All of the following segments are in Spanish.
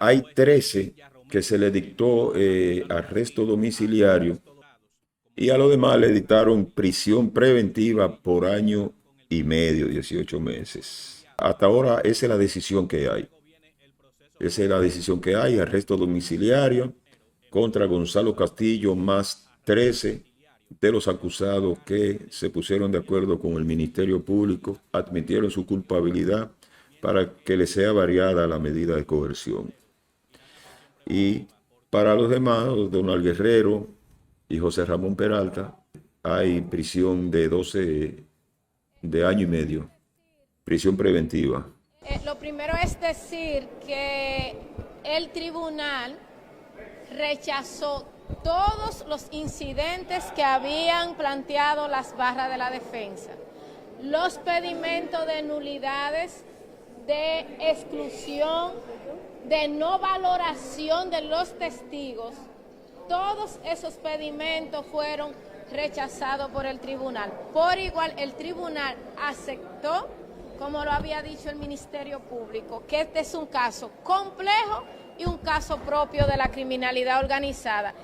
Hay 13 que se le dictó arresto domiciliario y a los demás le dictaron prisión preventiva por año y medio, 18 meses. Hasta ahora esa es la decisión que hay. Esa es la decisión que hay, arresto domiciliario contra Gonzalo Castillo más 13 de los acusados que se pusieron de acuerdo con el Ministerio Público, admitieron su culpabilidad para que le sea variada la medida de coerción. Y para los demás, Donald Guerrero y José Ramón Peralta, hay prisión de 12 de año y medio, prisión preventiva. Lo primero es decir que el tribunal rechazó todos los incidentes que habían planteado las barras de la defensa, los pedimentos de nulidades, de exclusión, de no valoración de los testigos. Todos esos pedimentos fueron rechazados por el tribunal. Por igual, el tribunal aceptó, como lo había dicho el Ministerio Público, que este es un caso complejo y un caso propio de la criminalidad organizada.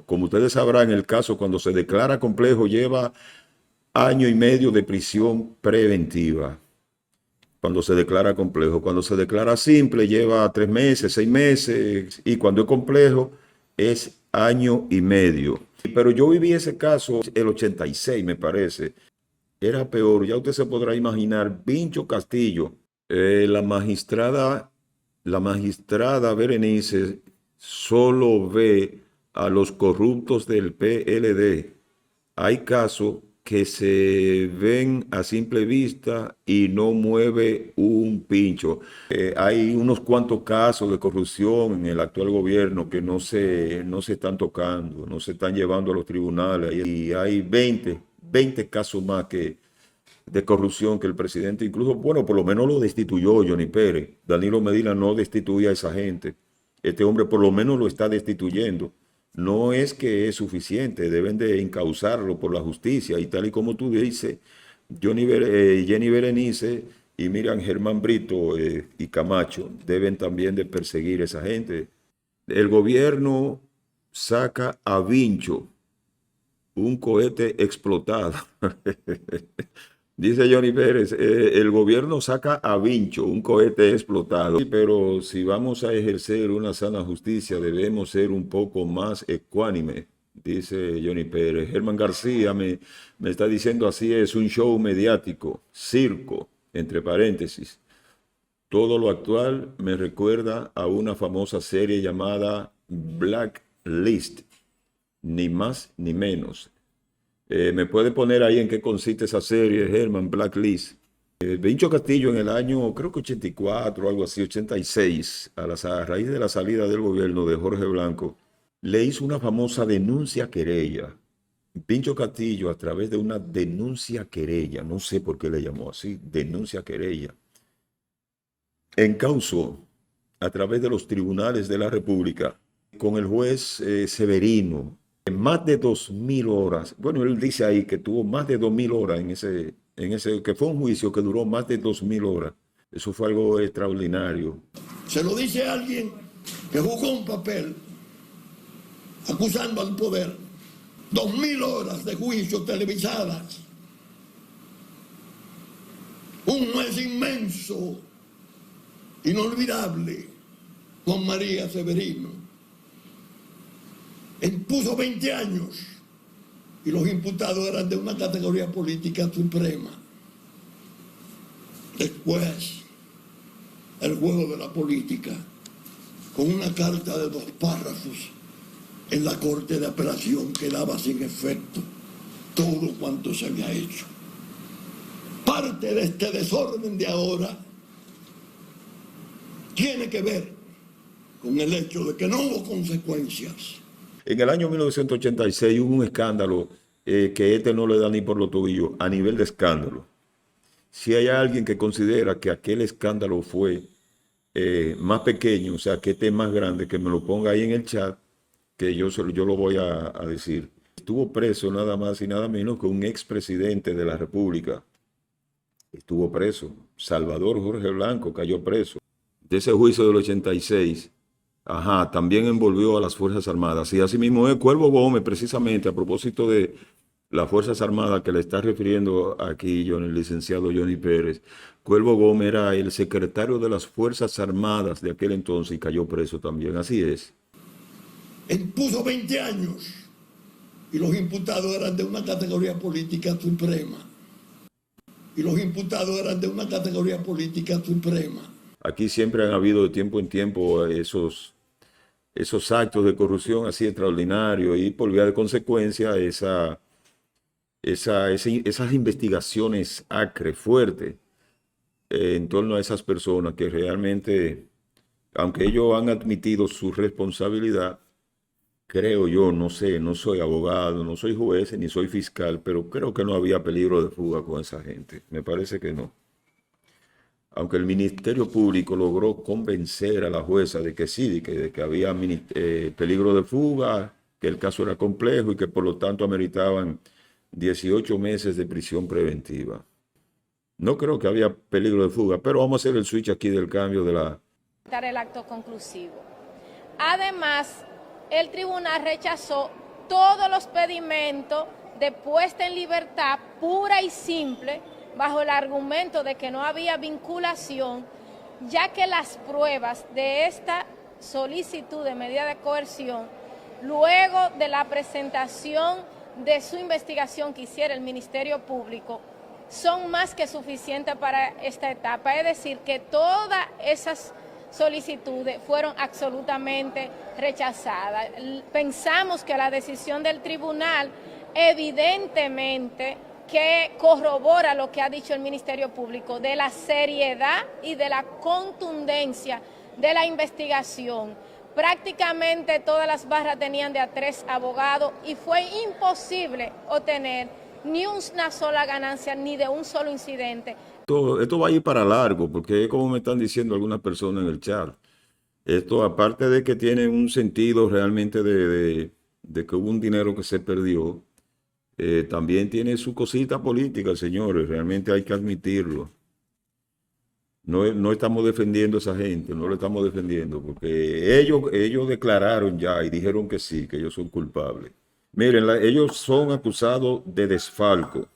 Como ustedes sabrán, el caso cuando se declara complejo lleva año y medio de prisión preventiva. Cuando se declara complejo, cuando se declara simple lleva 3 meses, 6 meses, y cuando es complejo es año y medio. Pero yo viví ese caso el 86, me parece. Era peor, ya usted se podrá imaginar, Vincho Castillo, la magistrada Berenice solo ve a los corruptos del PLD. Hay casos que se ven a simple vista y no mueve un pincho. Hay unos cuantos casos de corrupción en el actual gobierno que no se están tocando, no se están llevando a los tribunales. Y hay 20 casos más de corrupción que el presidente, incluso, bueno, por lo menos lo destituyó Johnny Pérez. Danilo Medina no destituye a esa gente. Este hombre por lo menos lo está destituyendo. No es que es suficiente, deben de encauzarlo por la justicia. Y tal y como tú dices, Jenny Berenice y Miriam Germán Brito y Camacho deben también de perseguir a esa gente. El gobierno saca a Vincho un cohete explotado. Dice Johnny Pérez, el gobierno saca a Vincho un cohete explotado. Sí, pero si vamos a ejercer una sana justicia, debemos ser un poco más ecuánime, dice Johnny Pérez. Germán García me está diciendo así es un show mediático, circo, entre paréntesis. Todo lo actual me recuerda a una famosa serie llamada Blacklist, ni más ni menos. ¿Me puede poner ahí en qué consiste esa serie, Germán, Blacklist? Vincho Castillo en el año, creo que 84, algo así, 86, a raíz de la salida del gobierno de Jorge Blanco, le hizo una famosa denuncia querella. Vincho Castillo, a través de una denuncia querella, no sé por qué le llamó así, denuncia querella, encausó a través de los tribunales de la República con el juez Severino, más de 2.000 horas. Bueno, él dice ahí que tuvo más de 2.000 horas que fue un juicio que duró más de 2.000 horas. Eso fue algo extraordinario. Se lo dice a alguien que jugó un papel acusando al poder. 2.000 horas de juicio televisadas. Un juez inmenso, inolvidable, Juan María Severino. Impuso 20 años y los imputados eran de una categoría política suprema. Después, el juego de la política, con una carta de 2 párrafos en la Corte de Apelación que daba sin efecto todo cuanto se había hecho. Parte de este desorden de ahora tiene que ver con el hecho de que no hubo consecuencias. En el año 1986 hubo un escándalo que este no le da ni por los tobillos a nivel de escándalo. Si hay alguien que considera que aquel escándalo fue más pequeño, o sea, que este es más grande, que me lo ponga ahí en el chat, que yo lo voy a decir. Estuvo preso nada más y nada menos que un expresidente de la República. Estuvo preso. Salvador Jorge Blanco cayó preso. De ese juicio del 86, Ajá, también envolvió a las Fuerzas Armadas. Y así mismo es Cuervo Gómez, precisamente a propósito de las Fuerzas Armadas que le está refiriendo aquí John, el licenciado Johnny Pérez. Cuervo Gómez era el secretario de las Fuerzas Armadas de aquel entonces y cayó preso también. Así es. Impuso 20 años y los imputados eran de una categoría política suprema. Y los imputados eran de una categoría política suprema. Aquí siempre han habido de tiempo en tiempo esos actos de corrupción así extraordinarios y por vía de consecuencia esas investigaciones acres, fuertes, en torno a esas personas que realmente, aunque ellos han admitido su responsabilidad, creo yo, no sé, no soy abogado, no soy juez ni soy fiscal, pero creo que no había peligro de fuga con esa gente. Me parece que no. Aunque el Ministerio Público logró convencer a la jueza de que sí, de que había peligro de fuga, que el caso era complejo y que por lo tanto ameritaban 18 meses de prisión preventiva. No creo que había peligro de fuga, pero vamos a hacer el switch aquí del cambio de la... El acto conclusivo. Además, el tribunal rechazó todos los pedimentos de puesta en libertad pura y simple bajo el argumento de que no había vinculación, ya que las pruebas de esta solicitud de medida de coerción, luego de la presentación de su investigación que hiciera el Ministerio Público, son más que suficientes para esta etapa. Es decir, que todas esas solicitudes fueron absolutamente rechazadas. Pensamos que la decisión del tribunal evidentemente que corrobora lo que ha dicho el Ministerio Público de la seriedad y de la contundencia de la investigación. Prácticamente todas las barras tenían de a 3 abogados y fue imposible obtener ni una sola ganancia ni de un solo incidente. Esto va a ir para largo, porque es como me están diciendo algunas personas en el chat. Esto, aparte de que tiene un sentido realmente de que hubo un dinero que se perdió, también tiene su cosita política, señores. Realmente hay que admitirlo. No estamos defendiendo a esa gente, no lo estamos defendiendo, porque ellos declararon ya y dijeron que sí, que ellos son culpables. Miren, ellos son acusados de desfalco.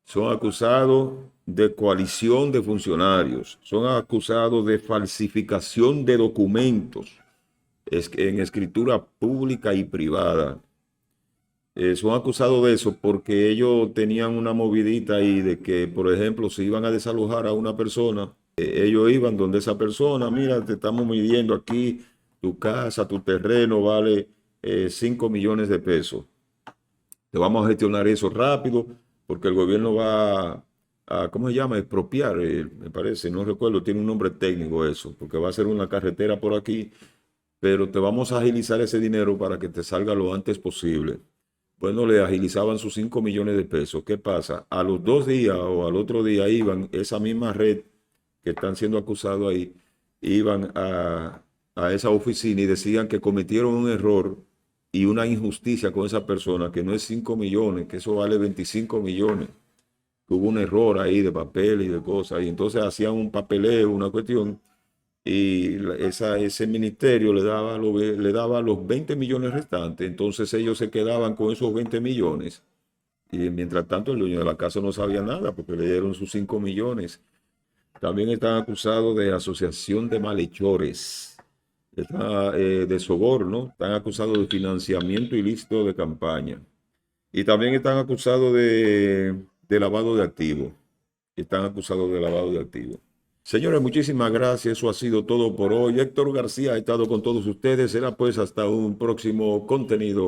Son acusados de coalición de funcionarios, son acusados de falsificación de documentos en escritura pública y privada. Son acusados de eso porque ellos tenían una movidita ahí de que, por ejemplo, si iban a desalojar a una persona, ellos iban donde esa persona, mira, te estamos midiendo aquí, tu casa, tu terreno vale 5 millones de pesos. Te vamos a gestionar eso rápido, porque el gobierno va a ¿cómo se llama? Expropiar, me parece, no recuerdo, tiene un nombre técnico eso, porque va a ser una carretera por aquí, pero te vamos a agilizar ese dinero para que te salga lo antes posible. Bueno, le agilizaban sus 5 millones de pesos. ¿Qué pasa? A los 2 días o al otro día iban, esa misma red que están siendo acusados ahí, iban a esa oficina y decían que cometieron un error y una injusticia con esa persona, que no es 5 millones, que eso vale 25 millones. Que hubo un error ahí de papel y de cosas. Y entonces hacían un papeleo, una cuestión, y ese ministerio le daba los 20 millones restantes. Entonces ellos se quedaban con esos 20 millones. Y mientras tanto el dueño de la casa no sabía nada porque le dieron sus 5 millones. También están acusados de asociación de malhechores. De soborno, están acusados de financiamiento ilícito de campaña. Y también están acusados de lavado de activos. Están acusados de lavado de activos. Señores, muchísimas gracias. Eso ha sido todo por hoy. Héctor García ha estado con todos ustedes. Será pues hasta un próximo contenido.